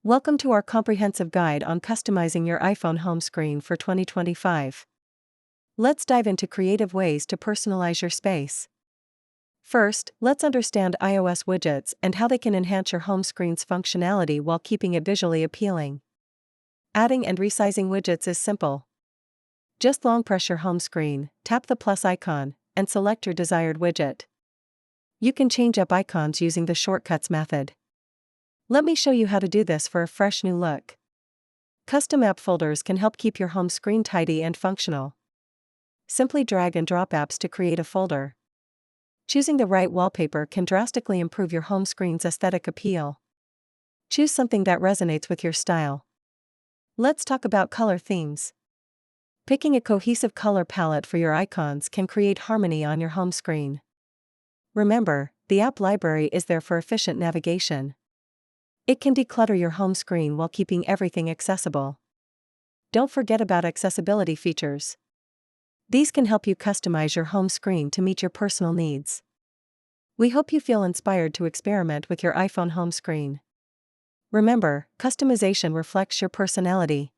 Welcome to our comprehensive guide on customizing your iPhone home screen for 2025. Let's dive into creative ways to personalize your space. First, let's understand iOS widgets and how they can enhance your home screen's functionality while keeping it visually appealing. Adding and resizing widgets is simple. Just long press your home screen, tap the plus icon, and select your desired widget. You can change up icons using the shortcuts method. Let me show you how to do this for a fresh new look. Custom app folders can help keep your home screen tidy and functional. Simply drag and drop apps to create a folder. Choosing the right wallpaper can drastically improve your home screen's aesthetic appeal. Choose something that resonates with your style. Let's talk about color themes. Picking a cohesive color palette for your icons can create harmony on your home screen. Remember, the app library is there for efficient navigation. It can declutter your home screen while keeping everything accessible. Don't forget about accessibility features. These can help you customize your home screen to meet your personal needs. We hope you feel inspired to experiment with your iPhone home screen. Remember, customization reflects your personality.